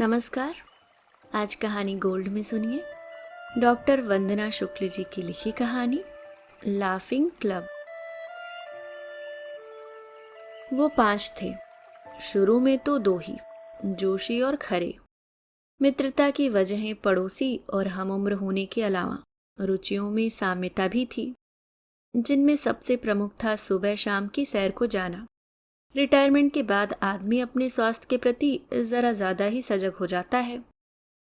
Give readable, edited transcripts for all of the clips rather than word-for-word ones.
नमस्कार। आज कहानी गोल्ड में सुनिए डॉक्टर वंदना शुक्ल जी की लिखी कहानी लाफिंग क्लब। वो 5 थे। शुरू में तो 2 ही, जोशी और खरे। मित्रता की वजहें पड़ोसी और हमउम्र होने के अलावा रुचियों में साम्यता भी थी, जिनमें सबसे प्रमुख था सुबह शाम की सैर को जाना। रिटायरमेंट के बाद आदमी अपने स्वास्थ्य के प्रति जरा ज्यादा ही सजग हो जाता है।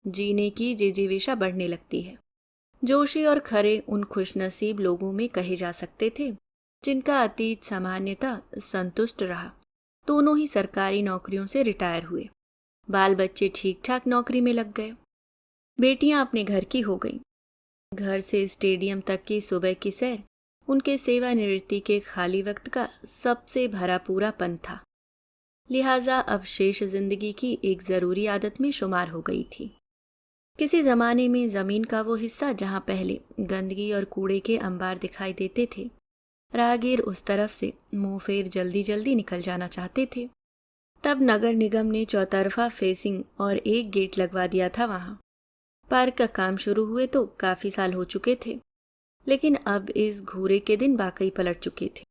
जीने की जिजीविषा बढ़ने लगती है। जोशी और खरे उन खुशनसीब लोगों में कहे जा सकते थे जिनका अतीत सामान्यतः संतुष्ट रहा। दोनों ही सरकारी नौकरियों से रिटायर हुए। बाल बच्चे ठीक ठाक नौकरी में लग गए। बेटियां अपने घर की हो गईं। घर से स्टेडियम तक की सुबह की सैर उनके सेवानिवृत्ति के खाली वक्त का सबसे भरा पूरा पन था। लिहाजा अब शेष जिंदगी की एक जरूरी आदत में शुमार हो गई थी। किसी जमाने में जमीन का वो हिस्सा जहां पहले गंदगी और कूड़े के अंबार दिखाई देते थे, राहगीर उस तरफ से मुंह फेर जल्दी जल्दी निकल जाना चाहते थे। तब नगर निगम ने चौतरफा फेसिंग और एक गेट लगवा दिया था वहां। पार्क का काम शुरू हुए तो काफी साल हो चुके थे, लेकिन अब इस घूरे के दिन वाकई पलट चुके थे।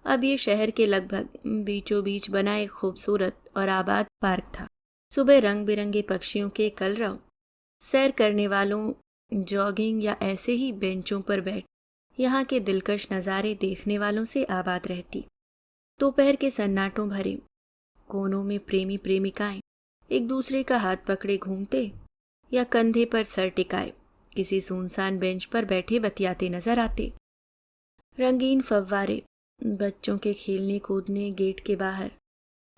अब ये शहर के लगभग बीचों बीच बना एक खूबसूरत और आबाद पार्क था। सुबह रंग बिरंगे पक्षियों के कलरव, सैर करने वालों, जॉगिंग या ऐसे ही बेंचों पर बैठ यहाँ के दिलकश नज़ारे देखने वालों से आबाद रहती। दोपहर के सन्नाटों भरे कोनों में प्रेमी प्रेमिकाएं एक दूसरे का हाथ पकड़े घूमते या कंधे पर सर टिकाए किसी सुनसान बेंच पर बैठे बतियाते नजर आते। रंगीन फव्वारे बच्चों के खेलने कूदने गेट के बाहर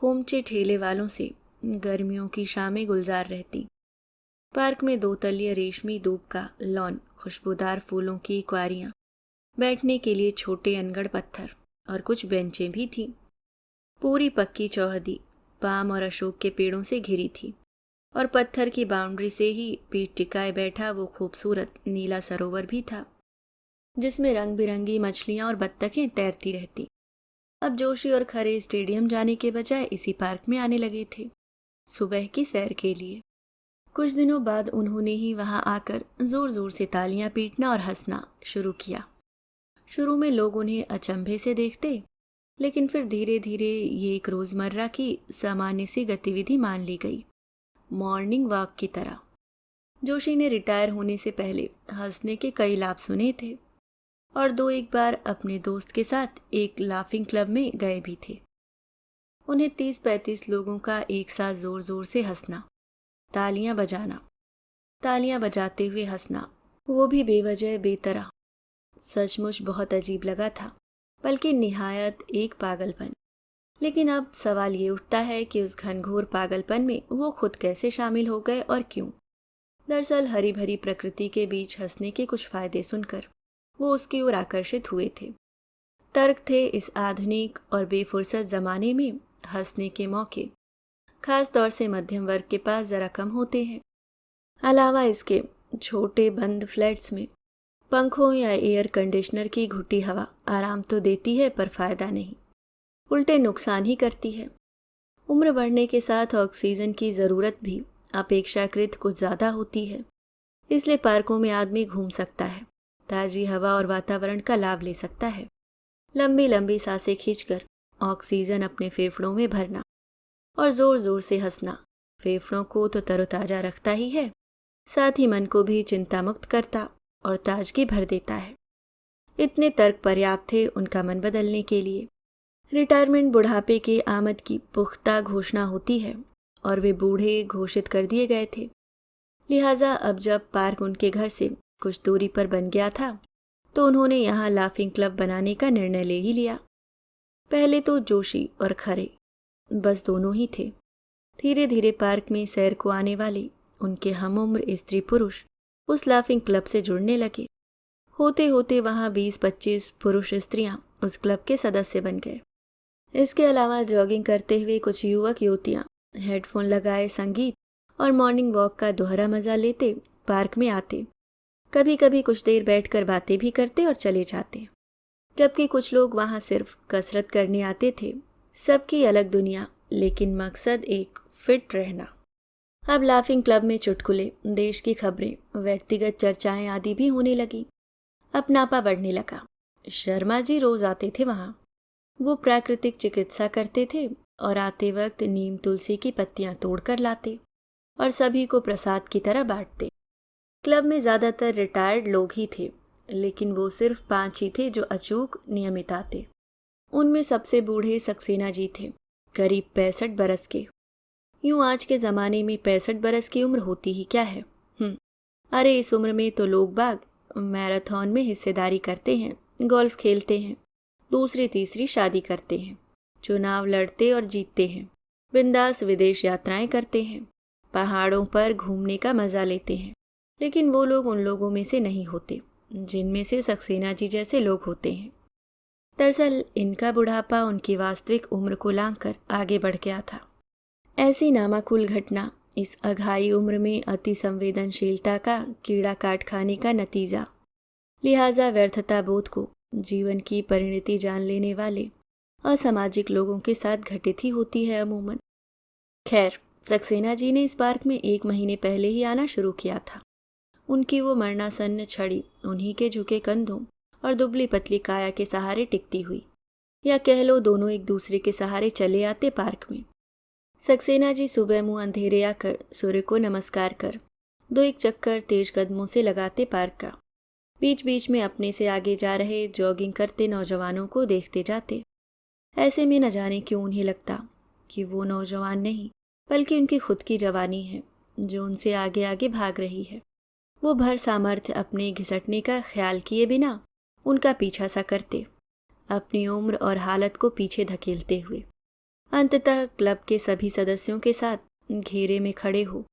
खोमचे ठेले वालों से गर्मियों की शामें गुलजार रहती। पार्क में 2 तलीय रेशमी दूब का लॉन, खुशबूदार फूलों की क्वारियां, बैठने के लिए छोटे अनगढ़ पत्थर और कुछ बेंचें भी थीं। पूरी पक्की चौहदी पाम और अशोक के पेड़ों से घिरी थी और पत्थर की बाउंड्री से ही पीठ टिकाए बैठा वो खूबसूरत नीला सरोवर भी था, जिसमें रंग बिरंगी मछलियां और बत्तखें तैरती रहती। अब जोशी और खरे स्टेडियम जाने के बजाय इसी पार्क में आने लगे थे, सुबह की सैर के लिए। कुछ दिनों बाद उन्होंने ही वहां आकर जोर जोर से तालियां पीटना और हंसना शुरू किया। शुरू में लोग उन्हें अचंभे से देखते, लेकिन फिर धीरे धीरे ये एक रोजमर्रा की सामान्य सी गतिविधि मान ली गई, मॉर्निंग वॉक की तरह। जोशी ने रिटायर होने से पहले हंसने के कई लाभ सुने थे और 2-1 बार अपने दोस्त के साथ एक लाफिंग क्लब में गए भी थे। उन्हें 30-35 लोगों का एक साथ जोर जोर से हंसना, तालियां बजाना, तालियां बजाते हुए हंसना, वो भी बेवजह बेतरह, सचमुच बहुत अजीब लगा था, बल्कि निहायत एक पागलपन। लेकिन अब सवाल ये उठता है कि उस घनघोर पागलपन में वो खुद कैसे शामिल हो गए और क्यों। दरअसल हरी भरी प्रकृति के बीच हंसने के कुछ फायदे सुनकर वो उसकी ओर आकर्षित हुए थे। तर्क थे, इस आधुनिक और बेफुर्सत जमाने में हंसने के मौके खास तौर से मध्यम वर्ग के पास जरा कम होते हैं। अलावा इसके छोटे बंद फ्लैट्स में पंखों या एयर कंडीशनर की घुटी हवा आराम तो देती है, पर फायदा नहीं, उल्टे नुकसान ही करती है। उम्र बढ़ने के साथ ऑक्सीजन की ज़रूरत भी अपेक्षाकृत कुछ ज़्यादा होती है, इसलिए पार्कों में आदमी घूम सकता है, ताज़ी हवा और वातावरण का लाभ ले सकता है। लंबी लंबी सांसें खींचकर ऑक्सीजन अपने फेफड़ों में भरना और जोर जोर से हंसना फेफड़ों को तो तरोताजा रखता ही है, साथ ही मन को भी चिंता मुक्त करता और ताजगी भर देता है। इतने तर्क पर्याप्त थे उनका मन बदलने के लिए। रिटायरमेंट बुढ़ापे के आमद की पुख्ता घोषणा होती है और वे बूढ़े घोषित कर दिए गए थे। लिहाजा अब जब पार्क उनके घर से कुछ दूरी पर बन गया था, तो उन्होंने यहाँ लाफिंग क्लब बनाने का निर्णय ले ही लिया। पहले तो जोशी और खरे बस दोनों ही थे। धीरे धीरे पार्क में सैर को आने वाले उनके हमउम्र स्त्री पुरुष उस लाफिंग क्लब से जुड़ने लगे। होते होते वहाँ 20-25 पुरुष स्त्रियां उस क्लब के सदस्य बन गए। इसके अलावा जॉगिंग करते हुए कुछ युवक युवतियां हेडफोन लगाए संगीत और मॉर्निंग वॉक का दोहरा मजा लेते पार्क में आते। कभी कभी कुछ देर बैठकर बातें भी करते और चले जाते, जबकि कुछ लोग वहां सिर्फ कसरत करने आते थे। सबकी अलग दुनिया, लेकिन मकसद एक, फिट रहना। अब लाफिंग क्लब में चुटकुले, देश की खबरें, व्यक्तिगत चर्चाएं आदि भी होने लगी। अपनापा बढ़ने लगा। शर्मा जी रोज आते थे वहां। वो प्राकृतिक चिकित्सा करते थे और आते वक्त नीम तुलसी की पत्तियां तोड़कर लाते और सभी को प्रसाद की तरह बांटते। क्लब में ज्यादातर रिटायर्ड लोग ही थे, लेकिन वो सिर्फ 5 ही थे जो अचूक नियमित आते। उनमें सबसे बूढ़े सक्सेना जी थे, करीब 65 बरस के। यूं आज के जमाने में 65 बरस की उम्र होती ही क्या है। अरे इस उम्र में तो लोग बाग मैराथन में हिस्सेदारी करते हैं, गोल्फ खेलते हैं, दूसरी तीसरी शादी करते हैं, चुनाव लड़ते और जीतते हैं, बिंदास विदेश यात्राएं करते हैं, पहाड़ों पर घूमने का मजा लेते हैं। लेकिन वो लोग उन लोगों में से नहीं होते जिनमें से सक्सेना जी जैसे लोग होते हैं। दरअसल इनका बुढ़ापा उनकी वास्तविक उम्र को लांघकर आगे बढ़ गया था। ऐसी नामाकुल घटना इस अघाई उम्र में अति संवेदनशीलता का कीड़ा काट खाने का नतीजा। लिहाजा व्यर्थता बोध को जीवन की परिणति जान लेने वाले असामाजिक लोगों के साथ घटित ही होती है अमूमन। खैर, सक्सेना जी ने इस पार्क में 1 महीने पहले ही आना शुरू किया था। उनकी वो मरणासन्न छड़ी उन्हीं के झुके कंधों और दुबली पतली काया के सहारे टिकती हुई, या कह लो दोनों एक दूसरे के सहारे चले आते पार्क में। सक्सेना जी सुबह मुंह अंधेरे आकर सूर्य को नमस्कार कर 2-1 चक्कर तेज कदमों से लगाते पार्क का। बीच बीच में अपने से आगे जा रहे जॉगिंग करते नौजवानों को देखते जाते। ऐसे में न जाने क्यों उन्हें लगता कि वो नौजवान नहीं बल्कि उनकी खुद की जवानी है जो उनसे आगे आगे भाग रही है। वो भर सामर्थ्य अपने घिसटने का ख्याल किए बिना उनका पीछा सा करते, अपनी उम्र और हालत को पीछे धकेलते हुए। अंततः क्लब के सभी सदस्यों के साथ घेरे में खड़े हो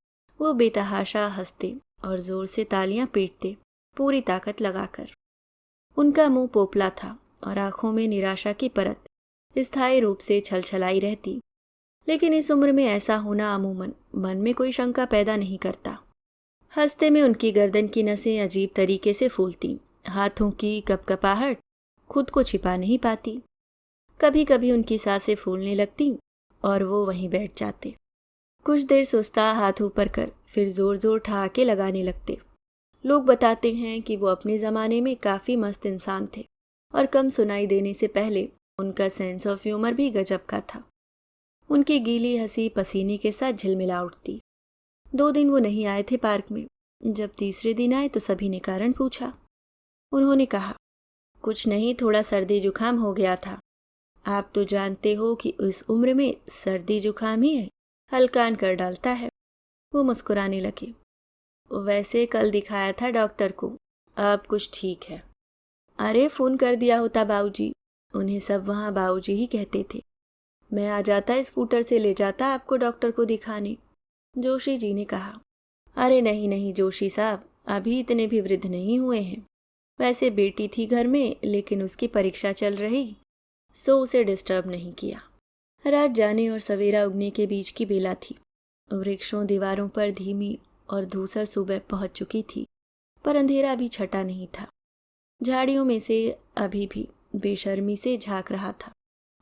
वो बेतहाशा हंसते और जोर से तालियां पीटते, पूरी ताकत लगाकर। उनका मुंह पोपला था और आंखों में निराशा की परत स्थायी रूप से छलछलाई रहती। लेकिन इस उम्र में ऐसा होना अमूमन मन में कोई शंका पैदा नहीं करता। हंसते में उनकी गर्दन की नसें अजीब तरीके से फूलती, हाथों की कपकपाहट खुद को छिपा नहीं पाती। कभी कभी उनकी सांसें फूलने लगती और वो वहीं बैठ जाते। कुछ देर सुस्ता हाथ ऊपर कर फिर जोर जोर ठहाके लगाने लगते। लोग बताते हैं कि वो अपने ज़माने में काफ़ी मस्त इंसान थे और कम सुनाई देने से पहले उनका सेंस ऑफ ह्यूमर भी गजब का था। उनकी गीली हंसी पसीने के साथ झिलमिला उठती। 2 दिन वो नहीं आए थे पार्क में। जब तीसरे दिन आए तो सभी ने कारण पूछा। उन्होंने कहा, कुछ नहीं, थोड़ा सर्दी जुकाम हो गया था। आप तो जानते हो कि इस उम्र में सर्दी जुकाम ही है, हल्कान कर डालता है। वो मुस्कुराने लगे। वैसे कल दिखाया था डॉक्टर को, अब कुछ ठीक है। अरे फ़ोन कर दिया होता बाबूजी। उन्हें सब वहाँ बाबूजी ही कहते थे। मैं आ जाता, स्कूटर से ले जाता आपको डॉक्टर को दिखाने। जोशी जी ने कहा। अरे नहीं नहीं जोशी साहब, अभी इतने भी वृद्ध नहीं हुए हैं। वैसे बेटी थी घर में, लेकिन उसकी परीक्षा चल रही, सो उसे डिस्टर्ब नहीं किया। रात जाने और सवेरा उगने के बीच की बेला थी। वृक्षों दीवारों पर धीमी और धूसर सुबह पहुंच चुकी थी, पर अंधेरा अभी छटा नहीं था। झाड़ियों में से अभी भी बेशर्मी से झांक रहा था।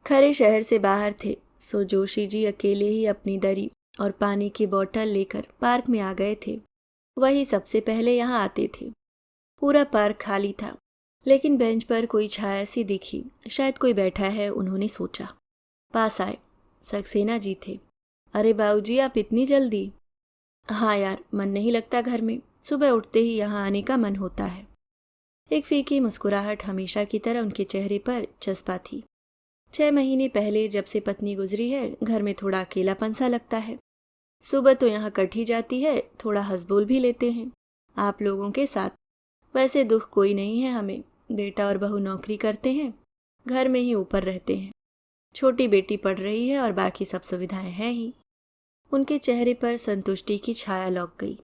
खरे शहर से बाहर थे, सो जोशी जी अकेले ही अपनी दरी और पानी की बोतल लेकर पार्क में आ गए थे। वही सबसे पहले यहाँ आते थे। पूरा पार्क खाली था, लेकिन बेंच पर कोई छाया सी दिखी, शायद कोई बैठा है, उन्होंने सोचा। पास आए। सक्सेना जी थे। अरे बाबूजी, आप इतनी जल्दी? हाँ यार, मन नहीं लगता घर में, सुबह उठते ही यहाँ आने का मन होता है। एक फीकी मुस्कुराहट हमेशा की तरह उनके चेहरे पर चस्पा थी। 6 महीने पहले जब से पत्नी गुजरी है, घर में थोड़ा अकेलापन सा लगता है। सुबह तो यहाँ कट ही जाती है, थोड़ा हंसबोल भी लेते हैं आप लोगों के साथ। वैसे दुख कोई नहीं है हमें, बेटा और बहू नौकरी करते हैं, घर में ही ऊपर रहते हैं। छोटी बेटी पढ़ रही है और बाकी सब सुविधाएं हैं ही। उनके चेहरे पर संतुष्टि की छाया लौक गई।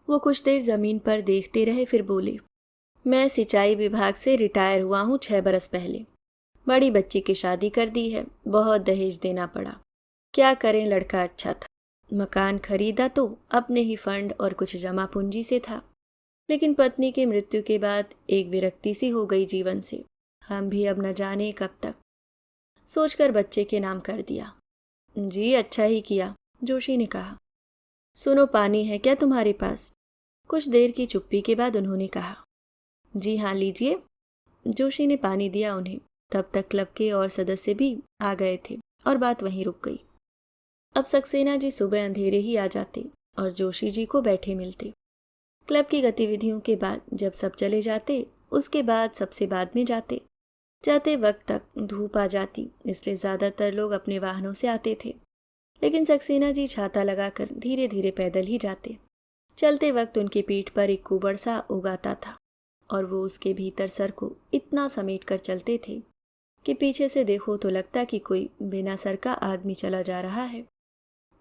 वो कुछ देर जमीन पर देखते रहे, फिर बोले, मैं सिंचाई विभाग से रिटायर हुआ हूँ 6 बरस पहले। बड़ी बच्ची की शादी कर दी है, बहुत दहेज देना पड़ा। क्या करें, लड़का अच्छा था। मकान खरीदा तो अपने ही फंड और कुछ जमा पूंजी से था, लेकिन पत्नी की मृत्यु के बाद एक विरक्ति सी हो गई जीवन से। हम भी अब न जाने कब तक। सोचकर बच्चे के नाम कर दिया। जी अच्छा ही किया, जोशी ने कहा। सुनो, पानी है क्या तुम्हारे पास? कुछ देर की चुप्पी के बाद उन्होंने कहा। जी हाँ, लीजिए। जोशी ने पानी दिया उन्हें। तब तक क्लब के और सदस्य भी आ गए थे और बात वहीं रुक गई। अब सक्सेना जी सुबह अंधेरे ही आ जाते और जोशी जी को बैठे मिलते। क्लब की गतिविधियों के बाद जब सब चले जाते, उसके बाद सबसे बाद में जाते। जाते वक्त तक धूप आ जाती, इसलिए ज़्यादातर लोग अपने वाहनों से आते थे, लेकिन सक्सेना जी छाता लगाकर धीरे धीरे पैदल ही जाते। चलते वक्त उनकी पीठ पर एक कुबड़ सा उगाता था और वो उसके भीतर सर को इतना समेट कर चलते थे कि पीछे से देखो तो लगता कि कोई बिना सर का आदमी चला जा रहा है।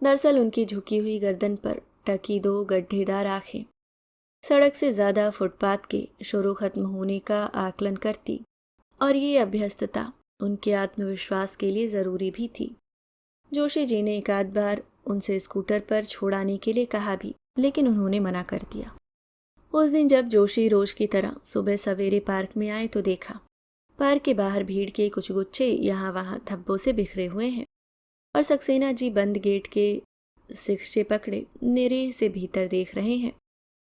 दरअसल उनकी झुकी हुई गर्दन पर टकी 2 गड्ढेदार आंखें सड़क से ज़्यादा फुटपाथ के शुरू खत्म होने का आकलन करती, और ये अभ्यस्तता उनके आत्मविश्वास के लिए ज़रूरी भी थी। जोशी जी ने एक आध बार उनसे स्कूटर पर छोड़ाने के लिए कहा भी, लेकिन उन्होंने मना कर दिया। उस दिन जब जोशी रोज की तरह सुबह सवेरे पार्क में आए तो देखा पार्क के बाहर भीड़ के कुछ गुच्छे यहाँ वहाँ धब्बों से बिखरे हुए हैं और सक्सेना जी बंद गेट के शिक्षे पकड़े निरीह से भीतर देख रहे हैं।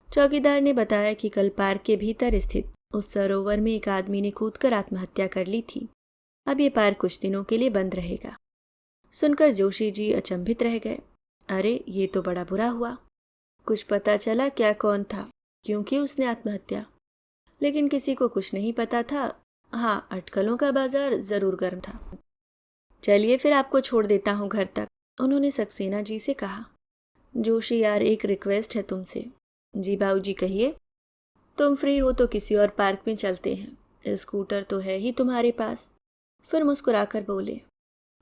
चौकीदार ने बताया कि कल पार्क के भीतर स्थित उस सरोवर में एक आदमी ने कूदकर आत्महत्या कर ली थी। अब ये पार्क कुछ दिनों के लिए बंद रहेगा। सुनकर जोशी जी अचंभित रह गए। अरे, ये तो बड़ा बुरा हुआ। कुछ पता चला क्या कौन था, क्योंकि उसने आत्महत्या? लेकिन किसी को कुछ नहीं पता था। हाँ, अटकलों का बाजार जरूर गर्म था। चलिए फिर आपको छोड़ देता हूँ घर तक, उन्होंने सक्सेना जी से कहा। जोशी यार, एक रिक्वेस्ट है तुमसे। जी बाबूजी, कहिए। तुम फ्री हो तो किसी और पार्क में चलते हैं, स्कूटर तो है ही तुम्हारे पास। फिर मुस्कुराकर बोले,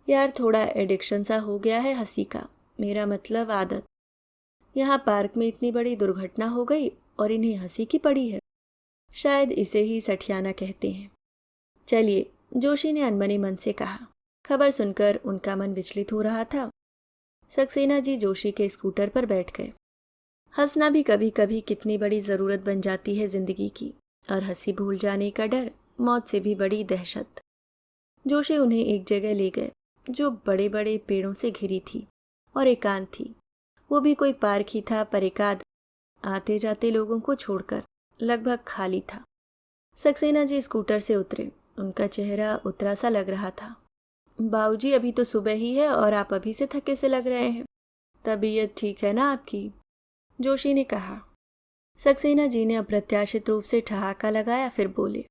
यार थोड़ा एडिक्शन सा हो गया है हंसी का, मेरा मतलब आदत। यहाँ पार्क में इतनी बड़ी दुर्घटना हो गई और इन्हें हंसी की पड़ी है। शायद इसे ही सठियाना कहते हैं। चलिए, जोशी ने अनमने मन से कहा। खबर सुनकर उनका मन विचलित हो रहा था। सक्सेना जी जोशी के स्कूटर पर बैठ गए। हंसना भी कभी कभी कितनी बड़ी ज़रूरत बन जाती है जिंदगी की, और हंसी भूल जाने का डर मौत से भी बड़ी दहशत। जोशी उन्हें एक जगह ले गए जो बड़े बड़े पेड़ों से घिरी थी और एकांत थी। वो भी कोई पार्क ही था, पर एकाध आते जाते लोगों को छोड़कर लगभग खाली था। सक्सेना जी स्कूटर से उतरे। उनका चेहरा उतरा सा लग रहा था। बाबूजी, अभी तो सुबह ही है और आप अभी से थके से लग रहे हैं। तबीयत ठीक है ना आपकी? जोशी ने कहा। सक्सेना जी ने अप्रत्याशित रूप से ठहाका लगाया, फिर बोले,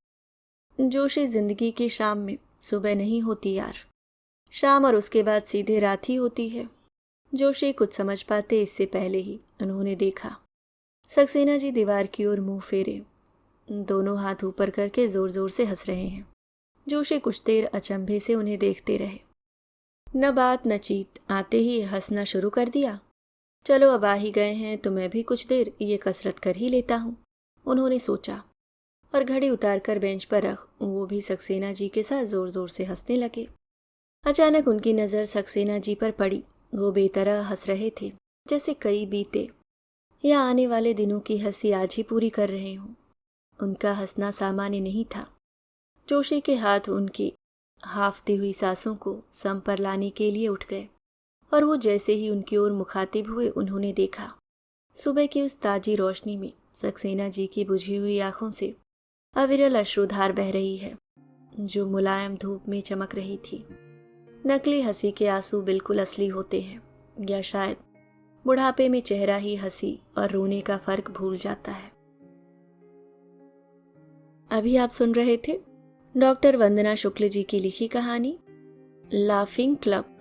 जोशी, जिंदगी की शाम में सुबह नहीं होती यार। शाम और उसके बाद सीधे रात ही होती है। जोशी कुछ समझ पाते इससे पहले ही उन्होंने देखा सक्सेना जी दीवार की ओर मुंह फेरे, दोनों हाथ ऊपर करके जोर जोर से हंस रहे हैं। जोशी कुछ देर अचंभे से उन्हें देखते रहे। न बात न चीत, आते ही हंसना शुरू कर दिया। चलो, अब आ ही गए हैं तो मैं भी कुछ देर ये कसरत कर ही लेता हूँ, उन्होंने सोचा, और घड़ी उतार कर बेंच पर रख वो भी सक्सेना जी के साथ जोर जोर से हंसने लगे। अचानक उनकी नज़र सक्सेना जी पर पड़ी। वो बेतरह हंस रहे थे, जैसे कई बीते या आने वाले दिनों की हंसी आज ही पूरी कर रहे हों। उनका हंसना सामान्य नहीं था। जोशी के हाथ उनकी हाफती हुई सांसों को सम पर लाने के लिए उठ गए, और वो जैसे ही उनकी ओर मुखातिब हुए, उन्होंने देखा सुबह की उस ताजी रोशनी में सक्सेना जी की बुझी हुई आंखों से अविरल अश्रुधार बह रही है, जो मुलायम धूप में चमक रही थी। नकली हंसी के आंसू बिल्कुल असली होते हैं, या शायद बुढ़ापे में चेहरा ही हंसी और रोने का फर्क भूल जाता है। अभी आप सुन रहे थे डॉक्टर वंदना शुक्ल जी की लिखी कहानी लाफिंग क्लब।